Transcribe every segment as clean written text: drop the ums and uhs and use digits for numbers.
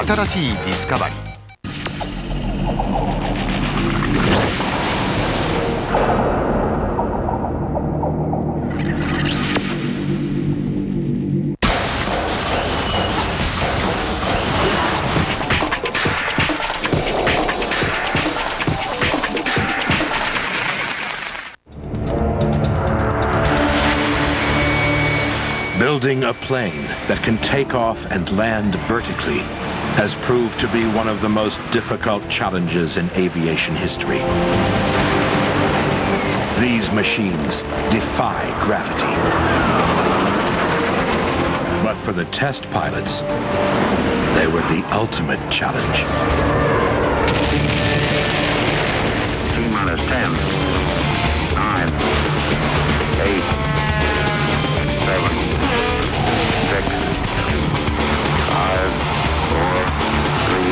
新しいディスカバリー。Building a plane that can take off and land vertically has proved to be one of the most difficult challenges in aviation history. These machines defy gravity. But for the test pilots, they were the ultimate challenge. T-minus 10, 9, 8, 7, 6, 5, 4, 3,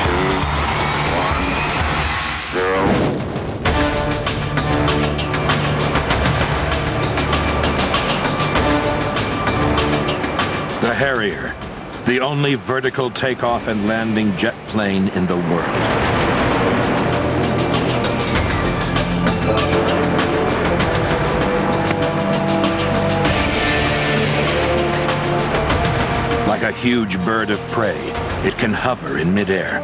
2, 1, 0. The Harrier, the only vertical takeoff and landing jet plane in the world. Like a huge bird of prey, it can hover in midair.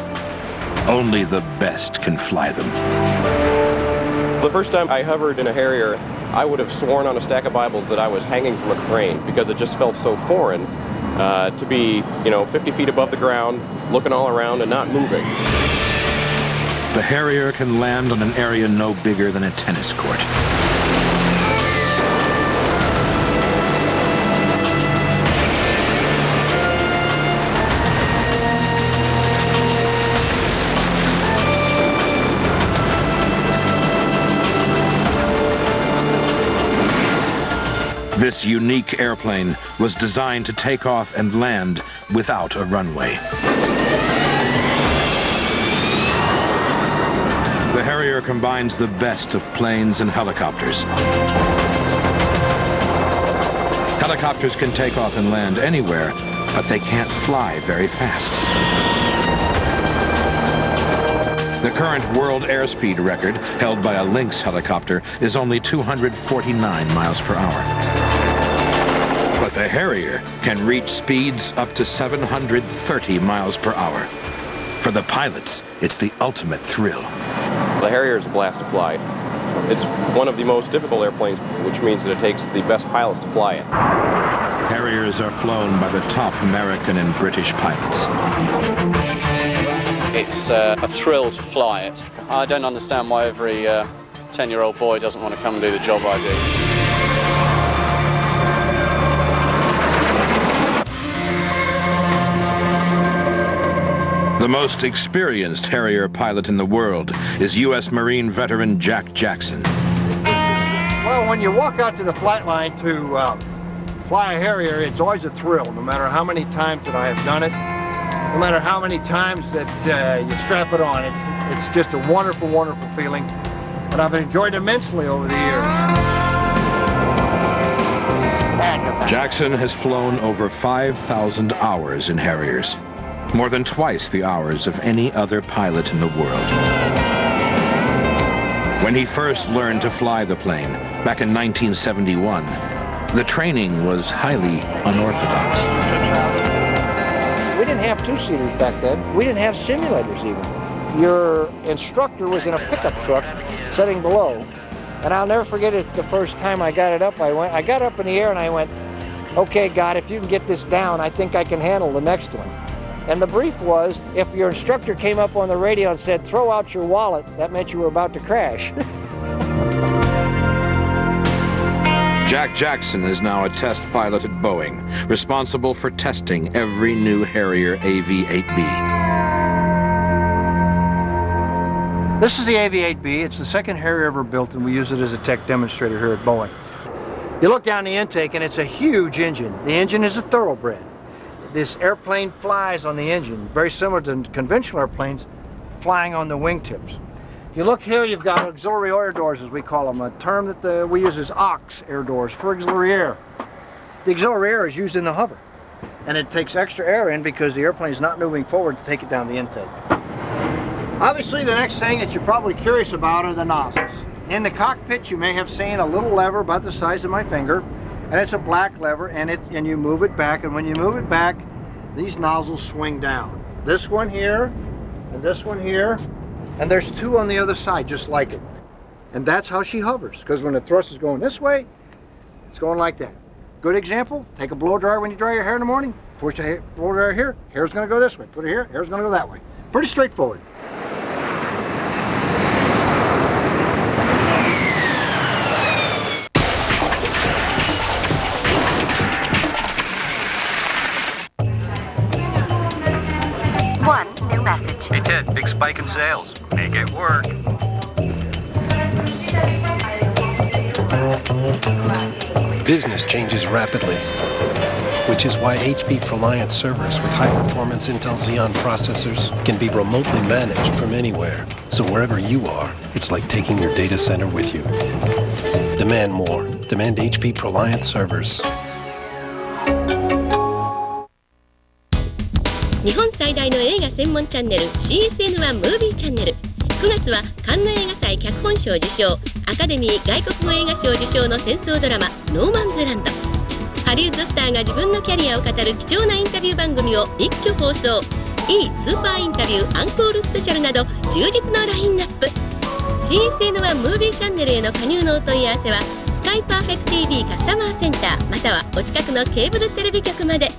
Only the best can fly them. The first time I hovered in a Harrier, I would have sworn on a stack of Bibles that I was hanging from a crane because it just felt so foreign to be, 50 feet above the ground, looking all around and not moving. The Harrier can land on an area no bigger than a tennis court. This unique airplane was designed to take off and land without a runway. The Harrier combines the best of planes and helicopters. Helicopters can take off and land anywhere, but they can't fly very fast. The current world airspeed record, held by a Lynx helicopter, is only 249 miles per hour. But the Harrier can reach speeds up to 730 miles per hour. For the pilots, it's the ultimate thrill. The Harrier is a blast to fly. It's one of the most difficult airplanes, which means that it takes the best pilots to fly it. Harriers are flown by the top American and British pilots. It's a thrill to fly it. I don't understand why every 10-year-old boy doesn't want to come and do the job I do. The most experienced Harrier pilot in the world is U.S. Marine veteran Jack Jackson. Well, when you walk out to the flight line to fly a Harrier, it's always a thrill, no matter how many times that I have done it, no matter how many times that you strap it on. It's just a wonderful, wonderful feeling, and I've enjoyed immensely over the years. Jackson has flown over 5,000 hours in Harriers, more than twice the hours of any other pilot in the world. When he first learned to fly the plane, back in 1971, the training was highly unorthodox. We didn't have two-seaters back then. We didn't have simulators even. Your instructor was in a pickup truck sitting below, and I'll never forget it. The first time I got it up, I got up in the air and I went, "Okay, God, if you can get this down, I think I can handle the next one." And the brief was, if your instructor came up on the radio and said, "Throw out your wallet," that meant you were about to crash. Jack Jackson is now a test pilot at Boeing, responsible for testing every new Harrier AV-8B. This is the AV-8B. It's the second Harrier ever built, and we use it as a tech demonstrator here at Boeing. You look down the intake, and it's a huge engine. The engine is a thoroughbred. This airplane flies on the engine, very similar to conventional airplanes flying on the wingtips. If you look here, you've got auxiliary air doors, as we call them, a term that we use as aux air doors for auxiliary air. The auxiliary air is used in the hover. and it takes extra air in because the airplane's not moving forward to take it down the intake. Obviously, the next thing that you're probably curious about are the nozzles. In the cockpit, you may have seen a little lever about the size of my finger, and it's a black lever, and you move it back, and when you move it back, these nozzles swing down. This one here, and this one here, and there's two on the other side, just like it. And that's how she hovers, because when the thrust is going this way, it's going like that. Good example, take a blow dryer when you dry your hair in the morning, push the blow dryer here, hair's gonna go this way. Put it here, hair's gonna go that way. Pretty straightforward. One new message. Hey Ted, big spike in sales. Make it work. Business changes rapidly, which is why HP ProLiant servers with high-performance Intel Xeon processors can be remotely managed from anywhere. So wherever you are, it's like taking your data center with you. Demand more. Demand HP ProLiant servers. 日本最大の映画専門チャンネル CSN1 ムービーチャンネル。9月はカンヌ映画祭脚本賞受賞、アカデミー外国語映画賞受賞の戦争ドラマノーマンズランド。ハリウッドスターが自分のキャリアを語る貴重なインタビュー番組を一挙放送。スーパーインタビューアンコールスペシャルなど充実のラインナップ。 CSN1 ムービーチャンネルへの加入のお問い合わせはスカイパーフェクト TV カスタマーセンターまたはお近くのケーブルテレビ局まで。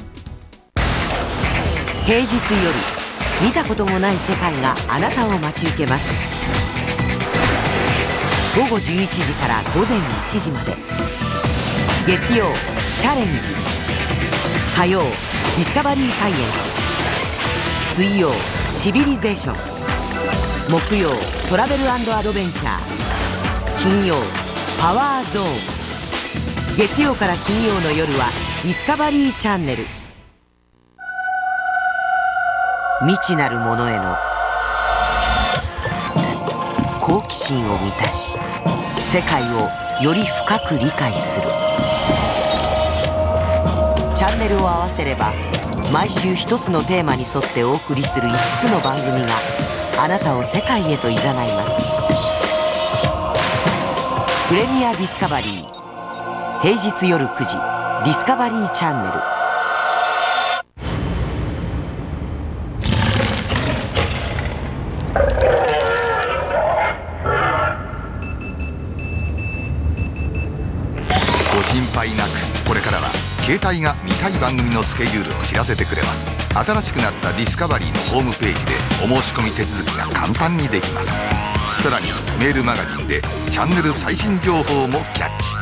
平日夜、見たこともない世界があなたを待ち受けます。午後11時から午前1時まで。月曜チャレンジ、火曜ディスカバリーサイエンス、水曜シビリゼーション、木曜トラベル&アドベンチャー、金曜パワーゾーン。月曜から金曜の夜はディスカバリーチャンネル。未知なるものへの好奇心を満たし、世界をより深く理解する。チャンネルを合わせれば毎週一つのテーマに沿ってお送りする5つの番組があなたを世界へと誘います。プレミアディスカバリー、平日夜9時ディスカバリーチャンネル。ご心配なく、これからは携帯が見たい番組のスケジュールを知らせてくれます。新しくなったディスカバリーのホームページでお申し込み手続きが簡単にできます。さらにメールマガジンでチャンネル最新情報もキャッチ。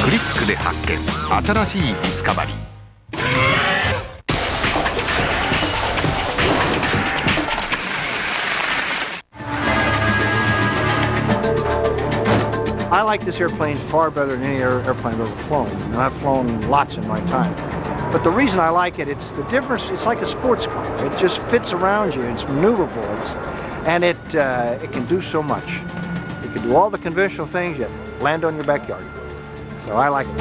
クリックで発見、新しいディスカバリー。I like this airplane far better than any airplane I've ever flown, and I've flown lots in my time. But the reason I like it, it's the difference. It's like a sports car. It just fits around you. It's maneuverable. And it can do so much. It can do all the conventional things, yet land on your backyard. So I like it.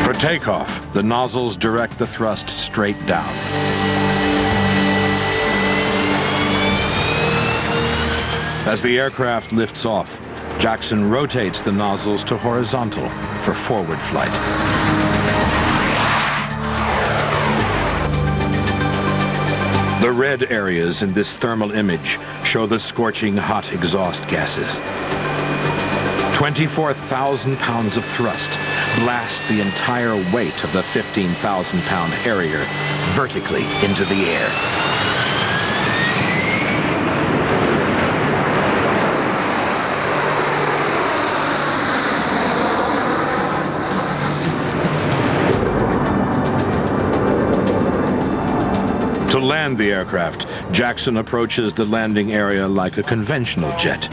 For takeoff, the nozzles direct the thrust straight down. As the aircraft lifts off, Jackson rotates the nozzles to horizontal for forward flight. The red areas in this thermal image show the scorching hot exhaust gases. 24,000 pounds of thrust blast the entire weight of the 15,000-pound Harrier vertically into the air. To land the aircraft, Jackson approaches the landing area like a conventional jet.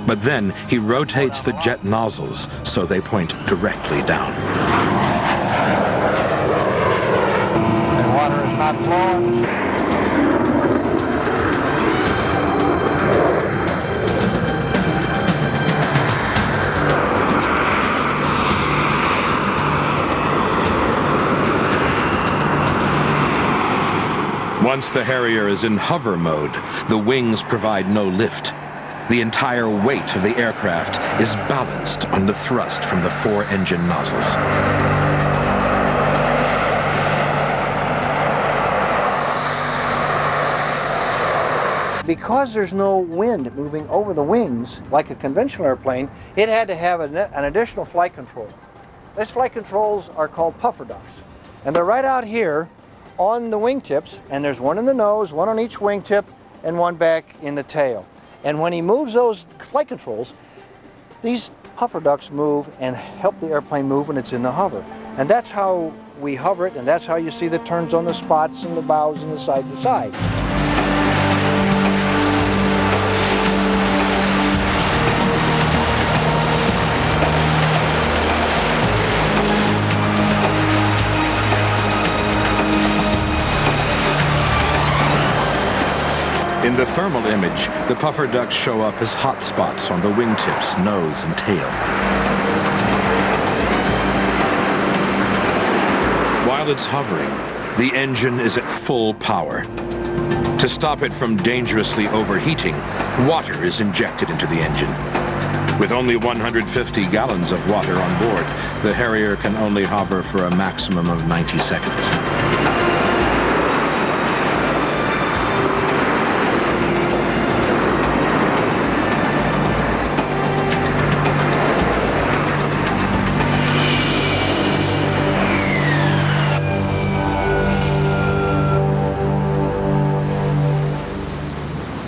But then he rotates the jet nozzles so they point directly down. The water is not flowing. Once the Harrier is in hover mode, the wings provide no lift. The entire weight of the aircraft is balanced on the thrust from the 4 engine nozzles. Because there's no wind moving over the wings like a conventional airplane, it had to have an additional flight control. These flight controls are called puffer ducts. And they're right out here on the wingtips, and there's one in the nose, one on each wingtip, and one back in the tail. And when he moves those flight controls, these puffer ducts move and help the airplane move when it's in the hover. And that's how we hover it, and that's how you see the turns on the spots and the bows and the side to side. In the thermal image, the puffer ducts show up as hot spots on the wingtips, nose, and tail. While it's hovering, the engine is at full power. To stop it from dangerously overheating, water is injected into the engine. With only 150 gallons of water on board, the Harrier can only hover for a maximum of 90 seconds.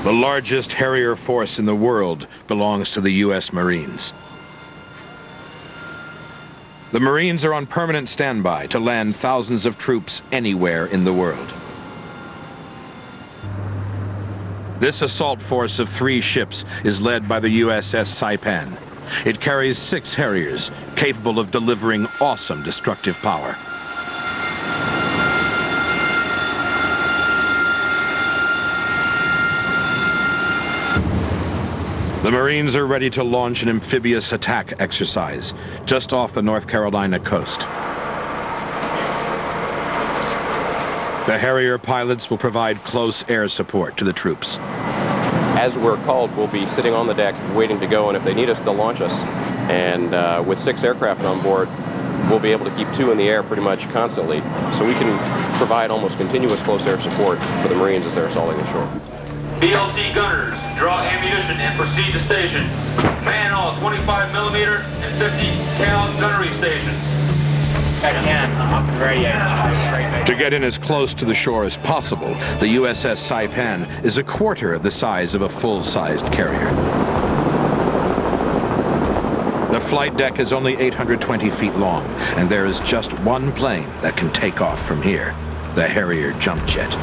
The largest Harrier force in the world belongs to the U.S. Marines. The Marines are on permanent standby to land thousands of troops anywhere in the world. This assault force of 3 ships is led by the USS Saipan. It carries 6 Harriers, capable of delivering awesome destructive power. The Marines are ready to launch an amphibious attack exercise just off the North Carolina coast. The Harrier pilots will provide close air support to the troops. As we're called, we'll be sitting on the deck waiting to go, and if they need us, they'll launch us. And with 6 aircraft on board, we'll be able to keep 2 in the air pretty much constantly. So we can provide almost continuous close air support for the Marines as they're assaulting ashore. BLT gunners, draw ammunition and proceed to station. Man all 25 millimeter and 50 cal gunnery stations. Up and ready. To get in as close to the shore as possible, the USS Saipan is a quarter of the size of a full-sized carrier. The flight deck is only 820 feet long, and there is just one plane that can take off from here, the Harrier jump jet.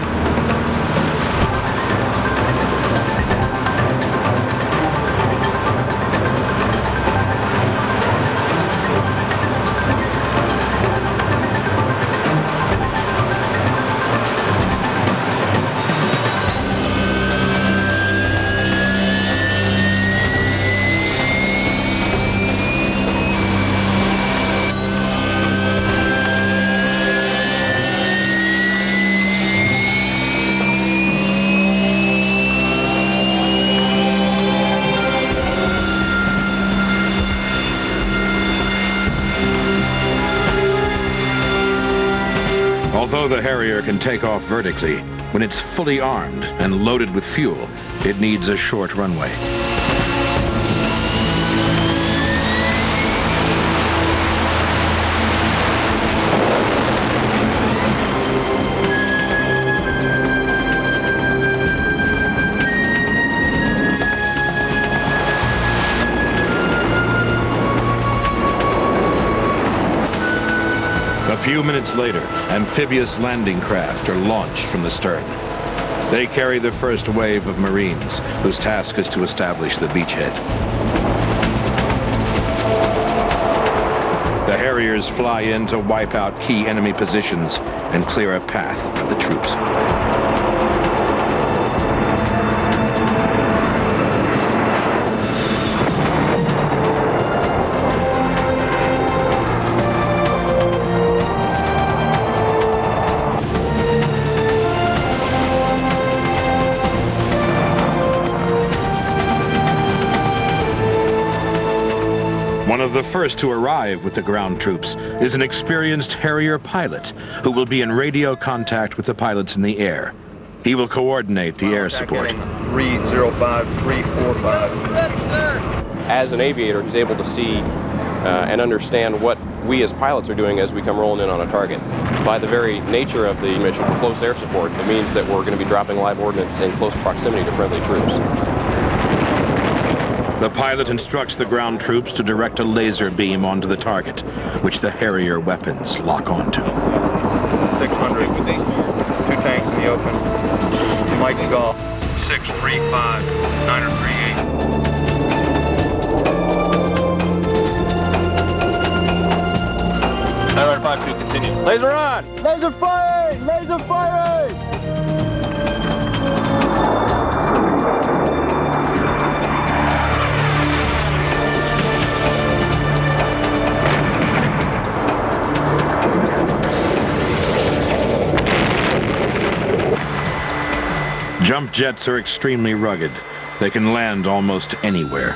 Although the Harrier can take off vertically, when it's fully armed and loaded with fuel, it needs a short runway. A few minutes later, amphibious landing craft are launched from the stern. They carry the first wave of Marines, whose task is to establish the beachhead. The Harriers fly in to wipe out key enemy positions and clear a path for the troops. of the first to arrive with the ground troops is an experienced Harrier pilot who will be in radio contact with the pilots in the air. He will coordinate the air support. 305345. Ready, sir. As an aviator, he's able to see and understand what we as pilots are doing as we come rolling in on a target. By the very nature of the mission, close air support, it means that we're going to be dropping live ordnance in close proximity to friendly troops. The pilot instructs the ground troops to direct a laser beam onto the target, which the Harrier weapons lock onto. 600. When they start. 2 tanks in the open. Mike Golf. 635 938. Alright, 5-2, continue. Laser on! Laser firing! Laser firing! Jump jets are extremely rugged. They can land almost anywhere.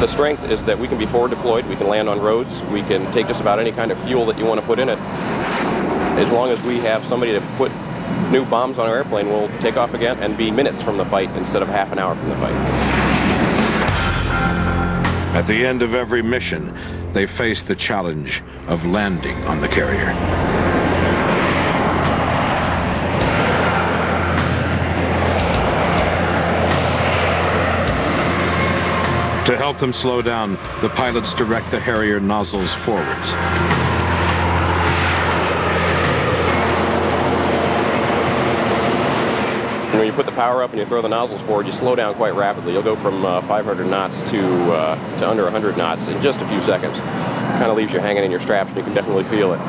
The strength is that we can be forward deployed, we can land on roads, we can take just about any kind of fuel that you want to put in it. As long as we have somebody to put new bombs on our airplane, we'll take off again and be minutes from the fight instead of half an hour from the fight. At the end of every mission, they face the challenge of landing on the carrier. To help them slow down, the pilots direct the Harrier nozzles forwards. When you put the power up and you throw the nozzles forward, you slow down quite rapidly. You'll go from 500 knots to under 100 knots in just a few seconds. Kind of leaves you hanging in your straps, and you can definitely feel it.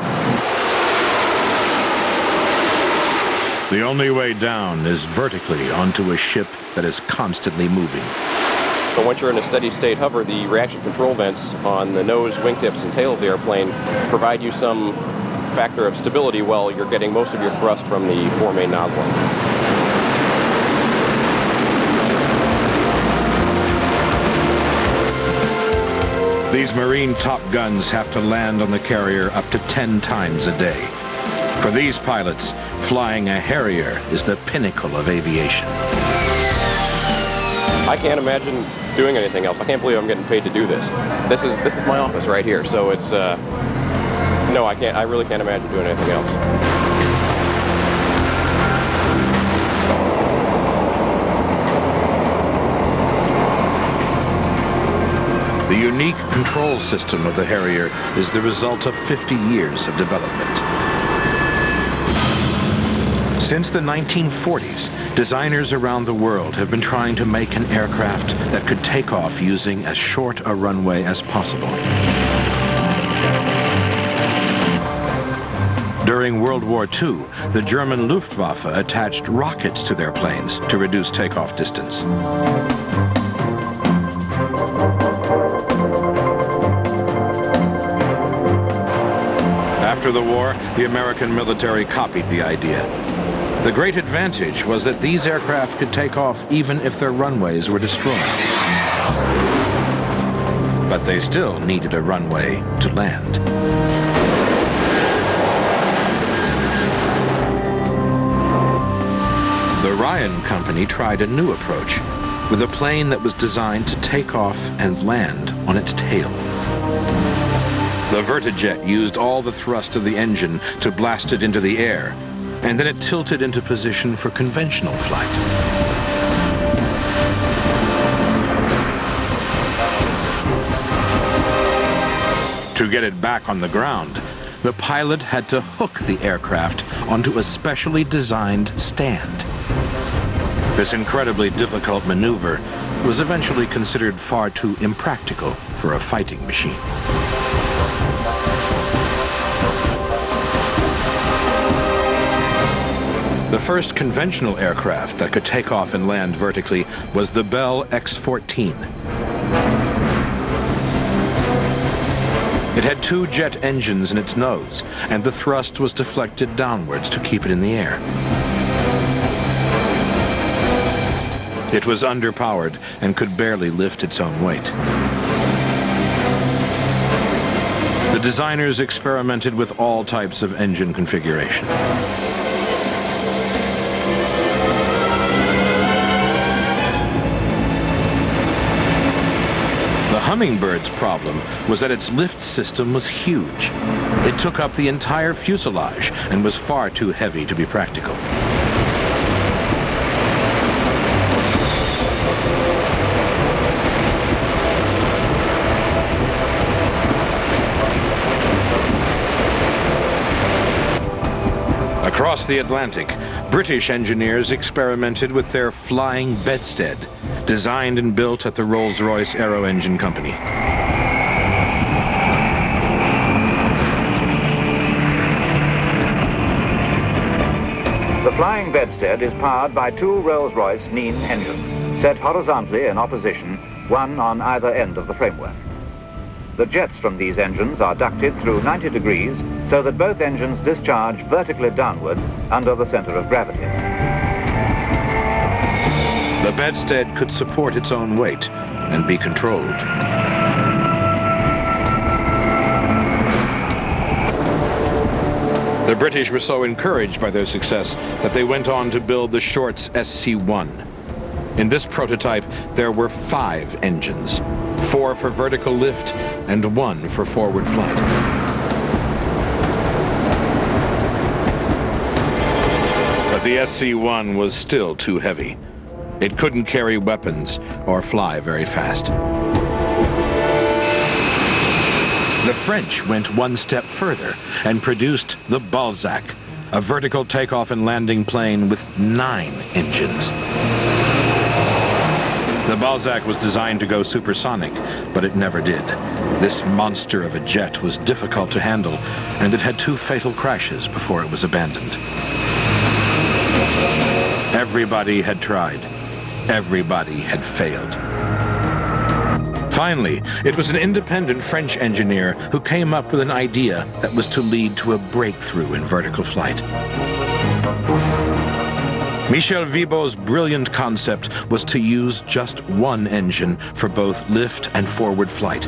The only way down is vertically onto a ship that is constantly moving. But once you're in a steady state hover, the reaction control vents on the nose, wingtips, and tail of the airplane provide you some factor of stability while you're getting most of your thrust from the 4 main nozzling. These Marine Top Guns have to land on the carrier up to 10 times a day. For these pilots, flying a Harrier is the pinnacle of aviation. I can't imagine doing anything else. I can't believe I'm getting paid to do this. This is my office right here, so it's no, I can't. I really can't imagine doing anything else. The unique control system of the Harrier is the result of 50 years of development. Since the 1940s, designers around the world have been trying to make an aircraft that could take off using as short a runway as possible. During World War II, the German Luftwaffe attached rockets to their planes to reduce takeoff distance. After the war, the American military copied the idea. The great advantage was that these aircraft could take off even if their runways were destroyed. But they still needed a runway to land. The Ryan Company tried a new approach with a plane that was designed to take off and land on its tail. The Vertijet used all the thrust of the engine to blast it into the air, and then it tilted into position for conventional flight. To get it back on the ground, the pilot had to hook the aircraft onto a specially designed stand. This incredibly difficult maneuver was eventually considered far too impractical for a fighting machine. The first conventional aircraft that could take off and land vertically was the Bell X-14. It had 2 jet engines in its nose, and the thrust was deflected downwards to keep it in the air. It was underpowered and could barely lift its own weight. The designers experimented with all types of engine configuration. The Hummingbird's problem was that its lift system was huge. It took up the entire fuselage and was far too heavy to be practical. Across the Atlantic, British engineers experimented with their flying bedstead, designed and built at the Rolls-Royce Aero Engine Company. The flying bedstead is powered by two Rolls-Royce Nene engines, set horizontally in opposition, one on either end of the framework. The jets from these engines are ducted through 90 degrees so that both engines discharge vertically downwards under the center of gravity. The bedstead could support its own weight and be controlled. The British were so encouraged by their success that they went on to build the Short's SC-1. In this prototype, there were 5 engines, 4 for vertical lift and 1 for forward flight. But the SC-1 was still too heavy. It couldn't carry weapons or fly very fast. The French went one step further and produced the Balzac, a vertical takeoff and landing plane with 9 engines. The Balzac was designed to go supersonic, but it never did. This monster of a jet was difficult to handle, and it had 2 fatal crashes before it was abandoned. Everybody had tried. Everybody had failed. Finally, it was an independent French engineer who came up with an idea that was to lead to a breakthrough in vertical flight. Michel Vibo's brilliant concept was to use just 1 engine for both lift and forward flight.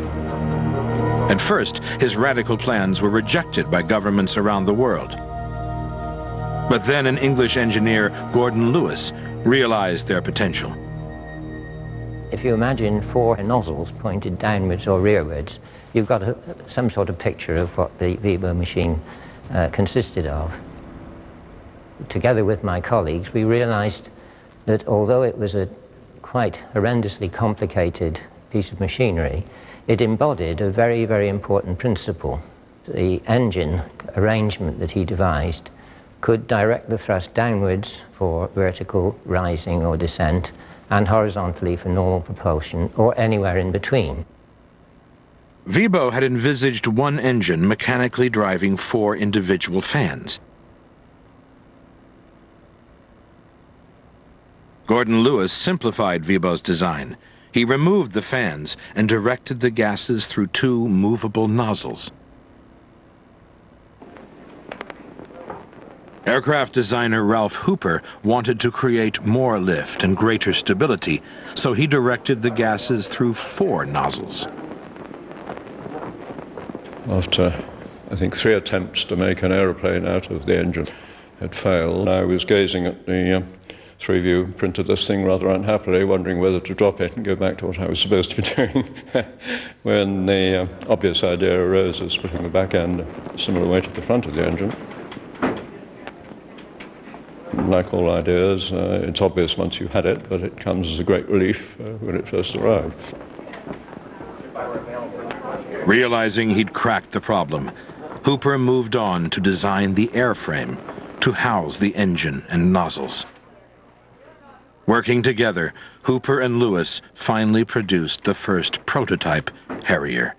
At first, his radical plans were rejected by governments around the world. But then an English engineer, Gordon Lewis, realized their potential. If you imagine 4 nozzles pointed downwards or rearwards, you've got some sort of picture of what the Vibo machine consisted of. Together with my colleagues, we realized that although it was a quite horrendously complicated piece of machinery, it embodied a very, very important principle. The engine arrangement that he devised could direct the thrust downwards for vertical rising or descent, and horizontally for normal propulsion, or anywhere in between. Vibo had envisaged 1 engine mechanically driving 4 individual fans. Gordon Lewis simplified Vibo's design. He removed the fans and directed the gases through 2 movable nozzles. Aircraft designer Ralph Hooper wanted to create more lift and greater stability, so he directed the gases through 4 nozzles. After, I think, 3 attempts to make an aeroplane out of the engine had failed, I was gazing at the 3-view, printed this thing rather unhappily, wondering whether to drop it and go back to what I was supposed to be doing, when the obvious idea arose of splitting the back end a similar way to the front of the engine. Like all ideas, it's obvious once you've had it, but it comes as a great relief when it first arrived. Realizing he'd cracked the problem, Hooper moved on to design the airframe to house the engine and nozzles. Working together, Hooper and Lewis finally produced the first prototype Harrier.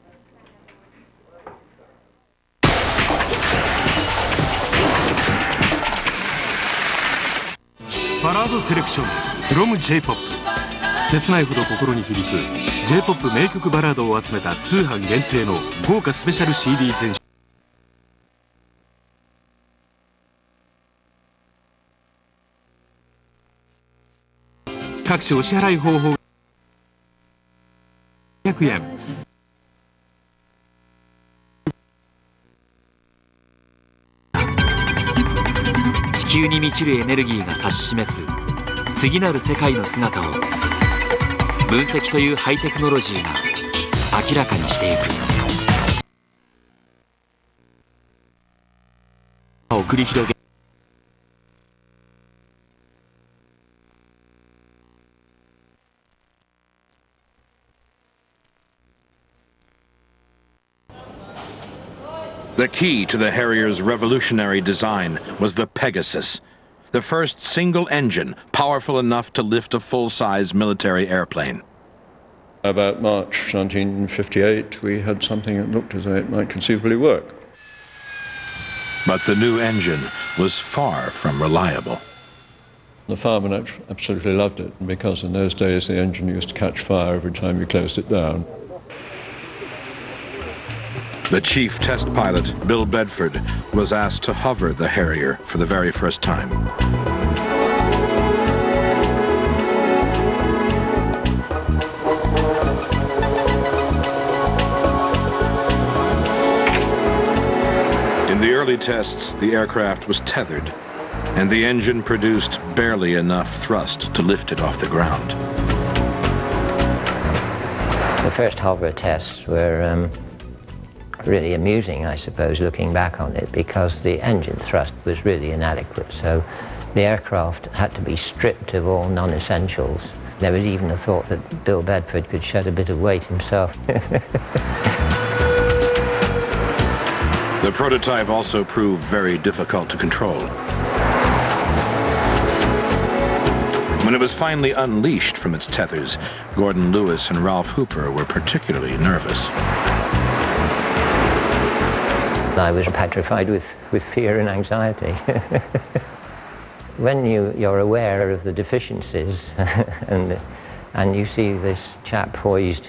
Ballad selection from J-POP 切ないほど心に響く J-POP 名曲バラードを集めた通販限定の豪華スペシャル CD 全集。各種お支払い方法100円。地球に満ちるエネルギーが指し示す次なる世界の姿を分析というハイテクノロジーが明らかにしていく。を繰り広げThe key to the Harrier's revolutionary design was the Pegasus, the first single engine powerful enough to lift a full-size military airplane. About March 1958, we had something that looked as though it might conceivably work. But the new engine was far from reliable. The firemen absolutely loved it, because in those days the engine used to catch fire every time you closed it down. The chief test pilot, Bill Bedford, was asked to hover the Harrier for the very first time. In the early tests, the aircraft was tethered, and the engine produced barely enough thrust to lift it off the ground. The first hover tests were really amusing, I suppose, looking back on it, because the engine thrust was really inadequate. So the aircraft had to be stripped of all non-essentials. There was even a thought that Bill Bedford could shed a bit of weight himself. The prototype also proved very difficult to control. When it was finally unleashed from its tethers, Gordon Lewis and Ralph Hooper were particularly nervous. I was petrified with fear and anxiety. When you're aware of the deficiencies and you see this chap poised,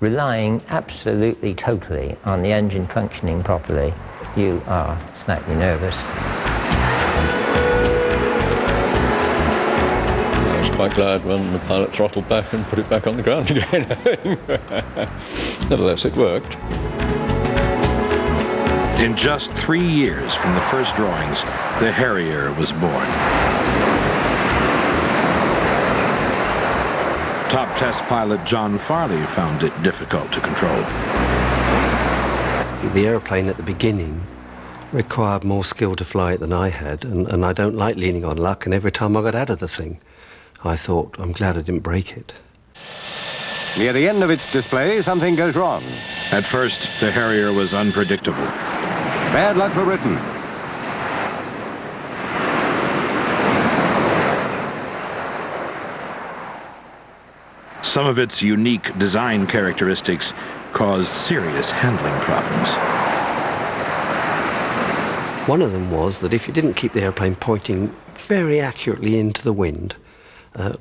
relying absolutely totally on the engine functioning properly, you are slightly nervous. I was quite glad when the pilot throttled back and put it back on the ground again. Nevertheless, it worked. In just 3 years from the first drawings, the Harrier was born. Top test pilot John Farley found it difficult to control. The aeroplane at the beginning required more skill to fly it than I had, and I don't like leaning on luck, and every time I got out of the thing, I thought, I'm glad I didn't break it. Near the end of its display, something goes wrong. At first, the Harrier was unpredictable. Bad luck for Britain. Some of its unique design characteristics caused serious handling problems. One of them was that if you didn't keep the airplane pointing very accurately into the wind,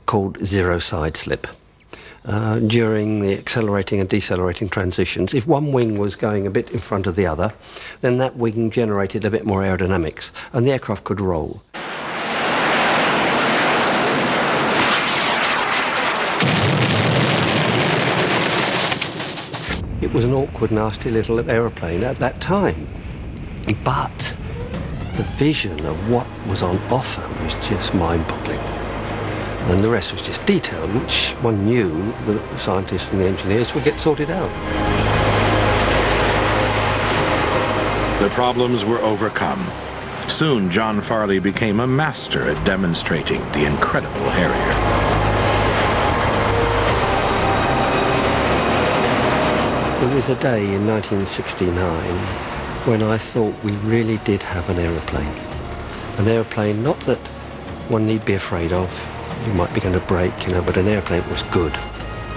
called zero side slip, during the accelerating and decelerating transitions, if one wing was going a bit in front of the other, then that wing generated a bit more aerodynamics and the aircraft could roll. It was an awkward, nasty little aeroplane at that time, but the vision of what was on offer was just mind-boggling. And the rest was just detail, which one knew that the scientists and the engineers would get sorted out. The problems were overcome. Soon, John Farley became a master at demonstrating the incredible Harrier. There was a day in 1969 when I thought we really did have an aeroplane. An aeroplane not that one need be afraid of. You might be going to break, but an airplane was good.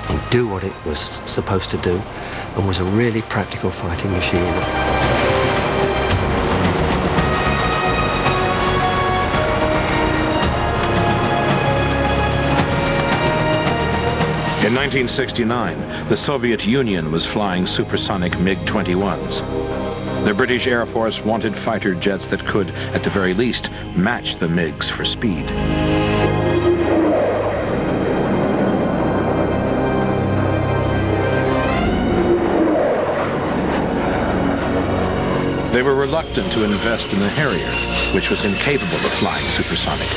It do what it was supposed to do and was a really practical fighting machine. In 1969, the Soviet Union was flying supersonic MiG-21s. The British Air Force wanted fighter jets that could, at the very least, match the MiGs for speed. were reluctant to invest in the Harrier, which was incapable of flying supersonic.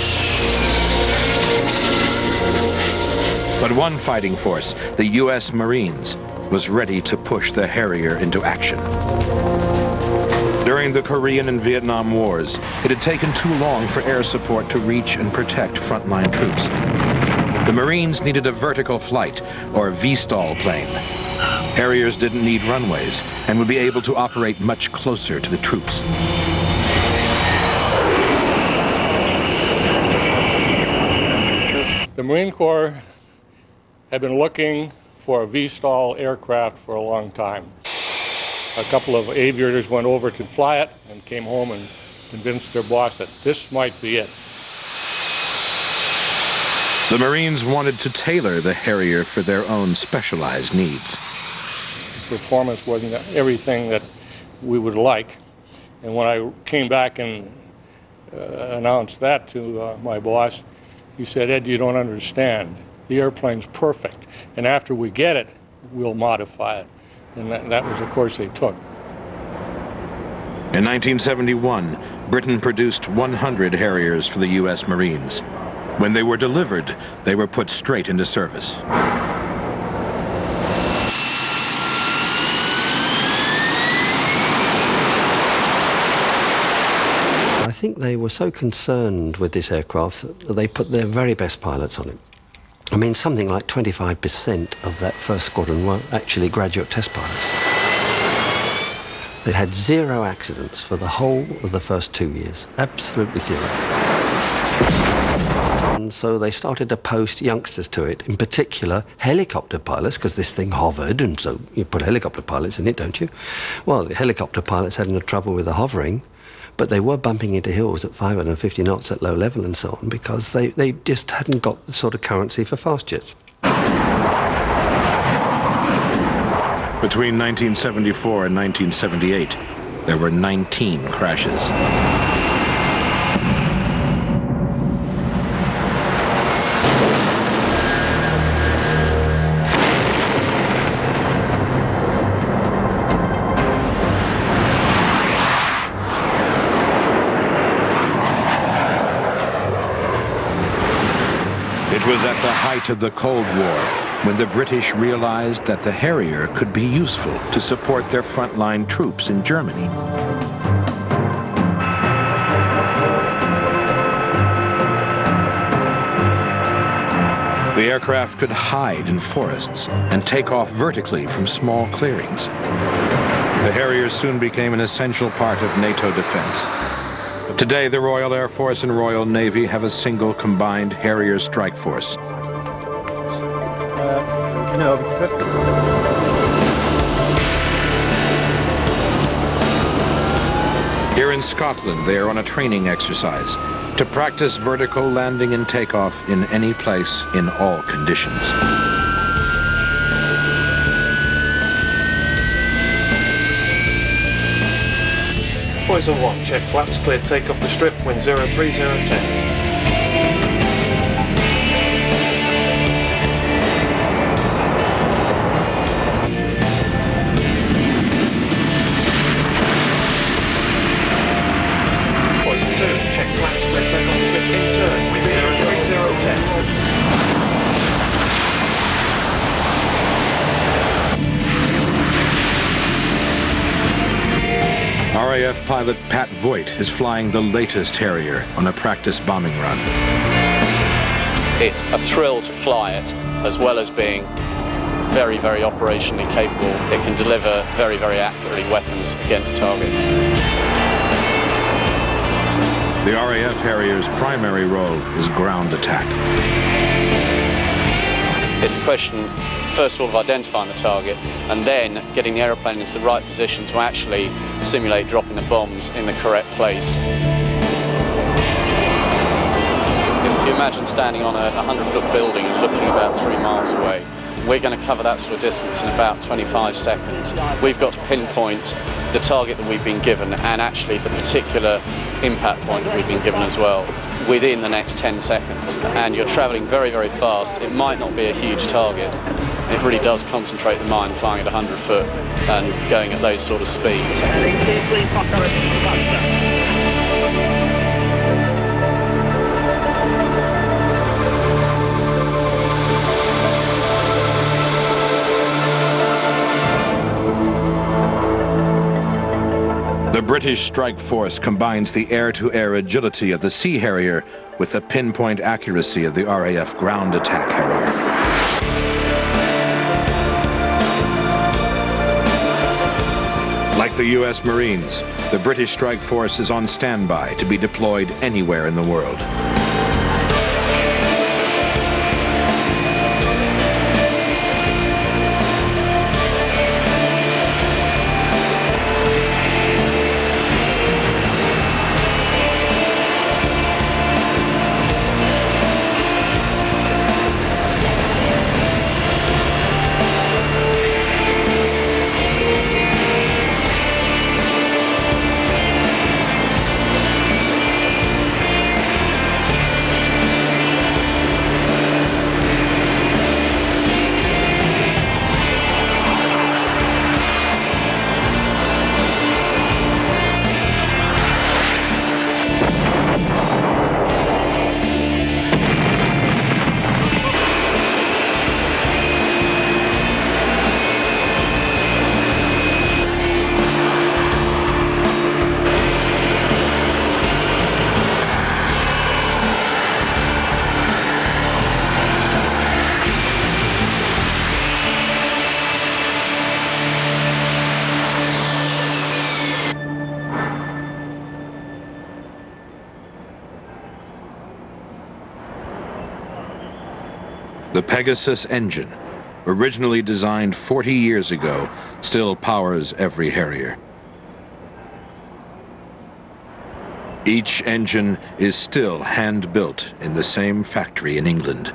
But one fighting force, the U.S. Marines, was ready to push the Harrier into action. During the Korean and Vietnam Wars, it had taken too long for air support to reach and protect frontline troops. The Marines needed a vertical flight, or V-stall plane. Harriers didn't need runways and would be able to operate much closer to the troops. The Marine Corps had been looking for a V-stall aircraft for a long time. A couple of aviators went over to fly it and came home and convinced their boss that this might be it. The Marines wanted to tailor the Harrier for their own specialized needs. Performance wasn't everything that we would like. And when I came back and announced that to my boss, he said, "Ed, you don't understand. The airplane's perfect. And after we get it, we'll modify it." And that was the course they took. In 1971, Britain produced 100 Harriers for the U.S. Marines. When they were delivered, they were put straight into service. I think they were so concerned with this aircraft that they put their very best pilots on it. I mean, something like 25% of that first squadron were actually graduate test pilots. They had 0 accidents for the whole of the first 2 years, absolutely 0. And so they started to post youngsters to it, in particular helicopter pilots, because this thing hovered, and so you put helicopter pilots in it, don't you? Well, the helicopter pilots had no trouble with the hovering, but they were bumping into hills at 550 knots at low level and so on, because they just hadn't got the sort of currency for fast jets. Between 1974 and 1978, there were 19 crashes. It was at the height of the Cold War when the British realized that the Harrier could be useful to support their frontline troops in Germany. The aircraft could hide in forests and take off vertically from small clearings. The Harriers soon became an essential part of NATO defense. Today, the Royal Air Force and Royal Navy have a single combined Harrier strike force. Here in Scotland, they are on a training exercise to practice vertical landing and takeoff in any place in all conditions. Poison 1, check flaps, clear takeoff the strip, wind 03010. Poison 2, check flaps, clear takeoff the strip, in turn, wind 03010. RAF pilot Pat Voigt is flying the latest Harrier on a practice bombing run. It's a thrill to fly it, as well as being very, very operationally capable. It can deliver very, very accurately weapons against targets. The RAF Harrier's primary role is ground attack. It's a question, first of all, of identifying the target and then getting the aeroplane into the right position to actually simulate dropping the bombs in the correct place. If you imagine standing on a 100-foot building and looking about 3 miles away, we're going to cover that sort of distance in about 25 seconds. We've got to pinpoint the target that we've been given and actually the particular impact point that we've been given as well within the next 10 seconds. And you're traveling very, very fast. It might not be a huge target, It really does concentrate the mind flying at 100 foot and going at those sort of speeds. The British strike force combines the air-to-air agility of the Sea Harrier with the pinpoint accuracy of the RAF ground attack Harrier. Like the U.S. Marines, the British strike force is on standby to be deployed anywhere in the world. The Pegasus engine, originally designed 40 years ago, still powers every Harrier. Each engine is still hand-built in the same factory in England.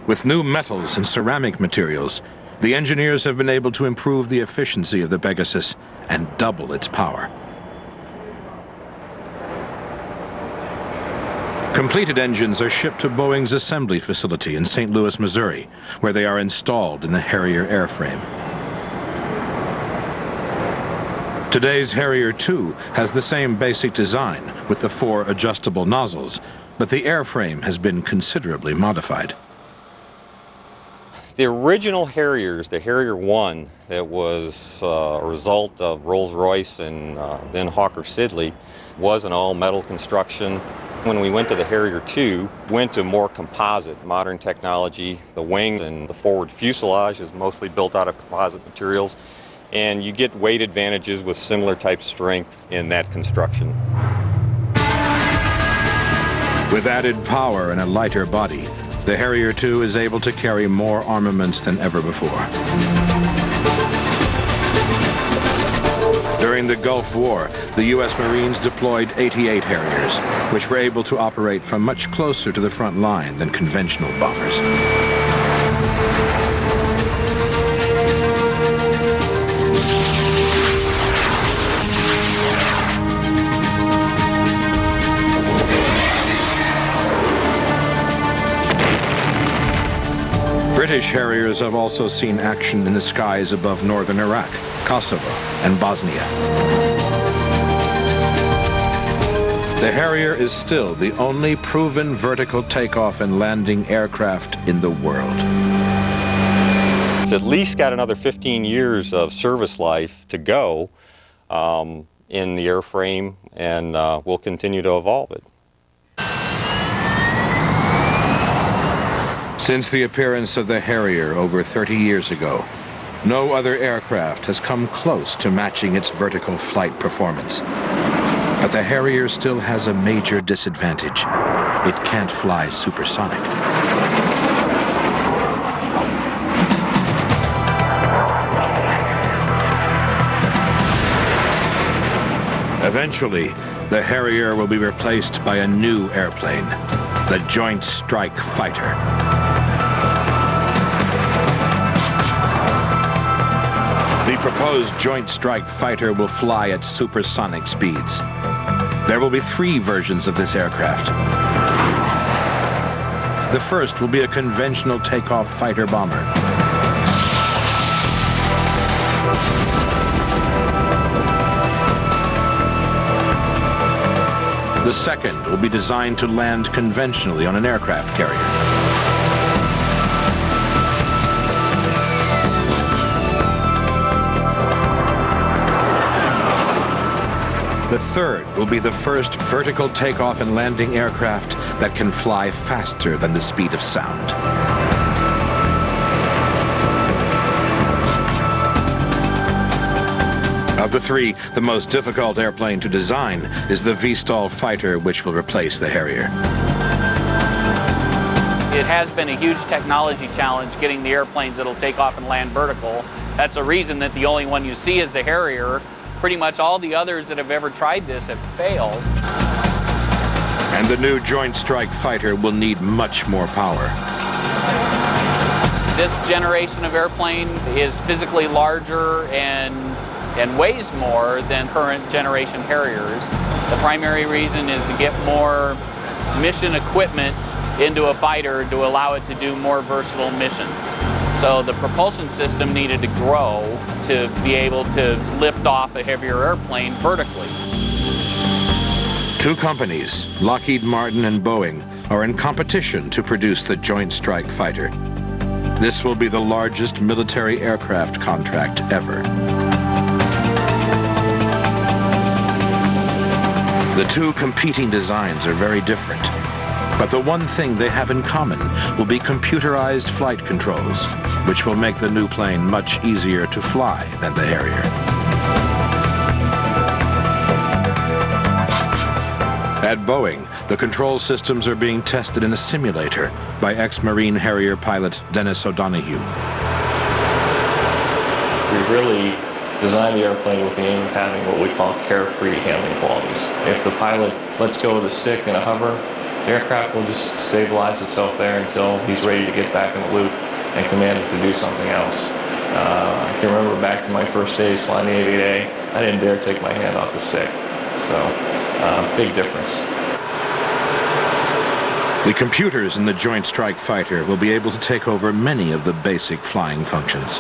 With new metals and ceramic materials, the engineers have been able to improve the efficiency of the Pegasus and double its power. Completed engines are shipped to Boeing's assembly facility in St. Louis, Missouri, where they are installed in the Harrier airframe. Today's Harrier II has the same basic design with the 4 adjustable nozzles, but the airframe has been considerably modified. The original Harriers, the Harrier I, that was a result of Rolls-Royce and then Hawker Siddeley, was an all-metal construction. When we went to the Harrier II, went to more composite, modern technology. The wing and the forward fuselage is mostly built out of composite materials, and you get weight advantages with similar type strength in that construction. With added power and a lighter body, the Harrier II is able to carry more armaments than ever before. During the Gulf War, the U.S. Marines deployed 88 Harriers, which were able to operate from much closer to the front line than conventional bombers. British Harriers have also seen action in the skies above northern Iraq, Kosovo, and Bosnia. The Harrier is still the only proven vertical takeoff and landing aircraft in the world. It's at least got another 15 years of service life to go in the airframe, and we'll continue to evolve it. Since the appearance of the Harrier over 30 years ago, no other aircraft has come close to matching its vertical flight performance. But the Harrier still has a major disadvantage. It can't fly supersonic. Eventually, the Harrier will be replaced by a new airplane, the Joint Strike Fighter. The proposed Joint Strike Fighter will fly at supersonic speeds. There will be 3 versions of this aircraft. The first will be a conventional takeoff fighter bomber. The second will be designed to land conventionally on an aircraft carrier. The third will be the first vertical takeoff and landing aircraft that can fly faster than the speed of sound. Of the three, the most difficult airplane to design is the V-STOL fighter, which will replace the Harrier. It has been a huge technology challenge getting the airplanes that'll take off and land vertical. That's a reason that the only one you see is the Harrier. Pretty much all the others that have ever tried this have failed. And the new Joint Strike Fighter will need much more power. This generation of airplane is physically larger and weighs more than current generation Harriers. The primary reason is to get more mission equipment into a fighter to allow it to do more versatile missions. So the propulsion system needed to grow to be able to lift off a heavier airplane vertically. Two companies, Lockheed Martin and Boeing, are in competition to produce the Joint Strike Fighter. This will be the largest military aircraft contract ever. The two competing designs are very different, but the one thing they have in common will be computerized flight controls, which will make the new plane much easier to fly than the Harrier. At Boeing, the control systems are being tested in a simulator by ex-Marine Harrier pilot Dennis O'Donoghue. We really designed the airplane with the aim of having what we call carefree handling qualities. If the pilot lets go of the stick in a hover, the aircraft will just stabilize itself there until he's ready to get back in the loop and command it to do something else. I can remember back to my first days flying the 88A, I didn't dare take my hand off the stick. So, big difference. The computers in the Joint Strike Fighter will be able to take over many of the basic flying functions.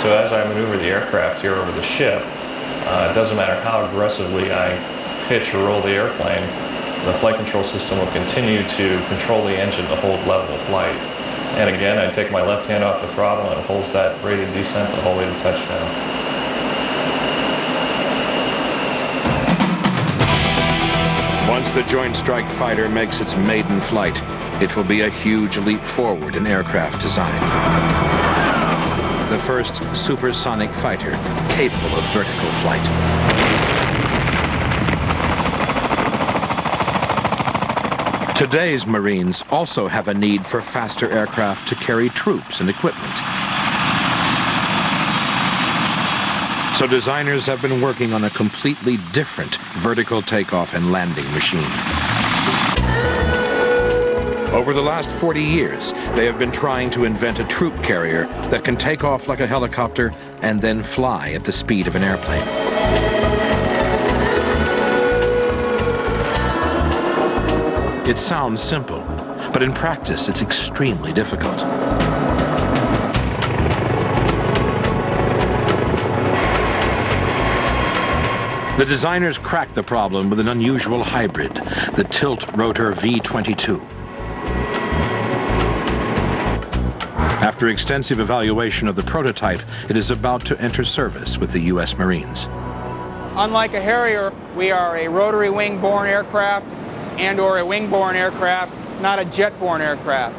So as I maneuver the aircraft here over the ship, it doesn't matter how aggressively I pitch or roll the airplane, the flight control system will continue to control the engine to hold level of flight. And again, I take my left hand off the throttle and it holds that rated descent the whole way to touchdown. Once the Joint Strike Fighter makes its maiden flight, it will be a huge leap forward in aircraft design. The first supersonic fighter capable of vertical flight. Today's Marines also have a need for faster aircraft to carry troops and equipment. So designers have been working on a completely different vertical takeoff and landing machine. Over the last 40 years, they have been trying to invent a troop carrier that can take off like a helicopter and then fly at the speed of an airplane. It sounds simple, but in practice, it's extremely difficult. The designers cracked the problem with an unusual hybrid, the tilt-rotor V-22. After extensive evaluation of the prototype, it is about to enter service with the U.S. Marines. Unlike a Harrier, we are a rotary wing-borne aircraft and/or a wing-borne aircraft, not a jet-borne aircraft.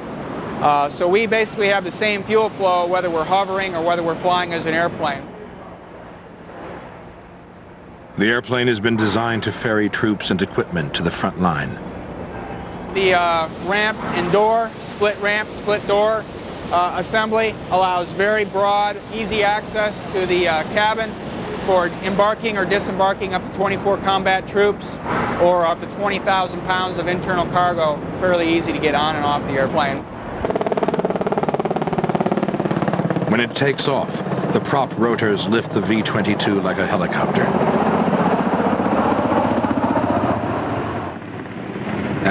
So we basically have the same fuel flow whether we're hovering or whether we're flying as an airplane. The airplane has been designed to ferry troops and equipment to the front line. The ramp and door, split ramp, split door assembly allows very broad, easy access to the cabin for embarking or disembarking up to 24 combat troops or up to 20,000 pounds of internal cargo. Fairly easy to get on and off the airplane. When it takes off, the prop rotors lift the V-22 like a helicopter.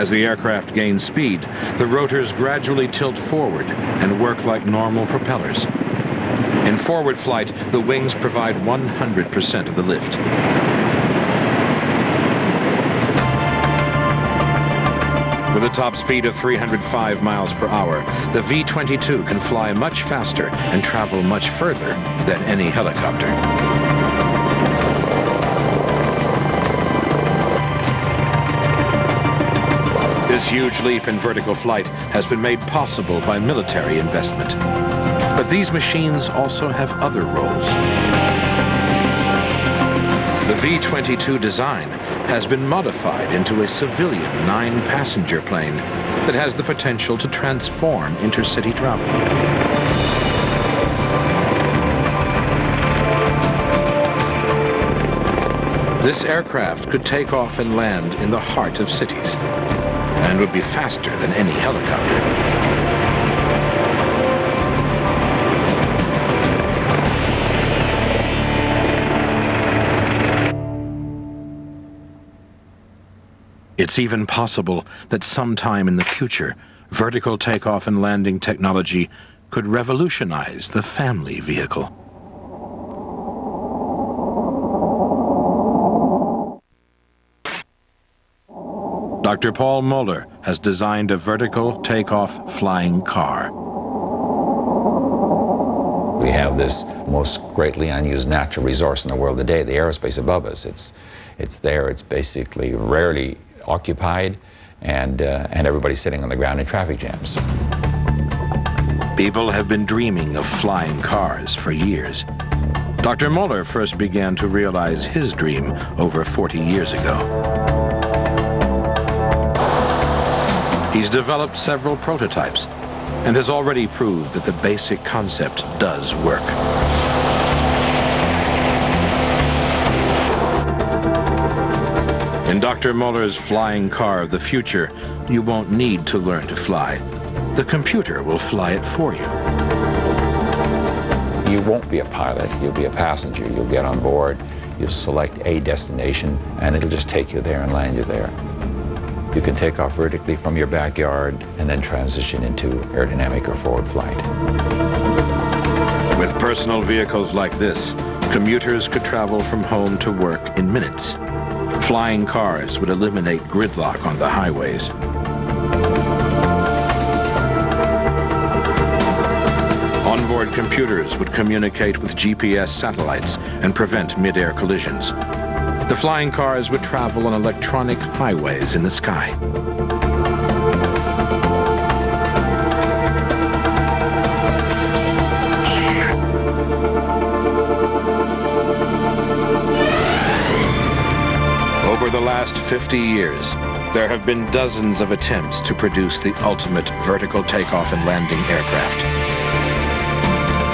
As the aircraft gains speed, the rotors gradually tilt forward and work like normal propellers. In forward flight, the wings provide 100% of the lift. With a top speed of 305 miles per hour, the V-22 can fly much faster and travel much further than any helicopter. This huge leap in vertical flight has been made possible by military investment. But these machines also have other roles. The V-22 design has been modified into a civilian 9-passenger plane that has the potential to transform intercity travel. This aircraft could take off and land in the heart of cities and would be faster than any helicopter. It's even possible that sometime in the future, vertical takeoff and landing technology could revolutionize the family vehicle. Dr. Paul Moeller has designed a vertical takeoff flying car. We have this most greatly unused natural resource in the world today, the aerospace above us. It's there, it's basically rarely occupied, and everybody's sitting on the ground in traffic jams. People have been dreaming of flying cars for years. Dr. Moeller first began to realize his dream over 40 years ago. He's developed several prototypes and has already proved that the basic concept does work. In Dr. Moeller's flying car of the future, you won't need to learn to fly. The computer will fly it for you. You won't be a pilot, you'll be a passenger. You'll get on board, you'll select a destination, and it'll just take you there and land you there. You can take off vertically from your backyard and then transition into aerodynamic or forward flight. With personal vehicles like this, commuters could travel from home to work in minutes. Flying cars would eliminate gridlock on the highways. Onboard computers would communicate with GPS satellites and prevent mid-air collisions. The flying cars would travel on electronic highways in the sky. Over the last 50 years, there have been dozens of attempts to produce the ultimate vertical takeoff and landing aircraft.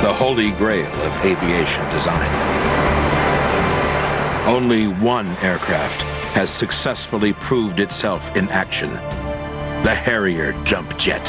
The holy grail of aviation design. Only one aircraft has successfully proved itself in action: the Harrier jump jet.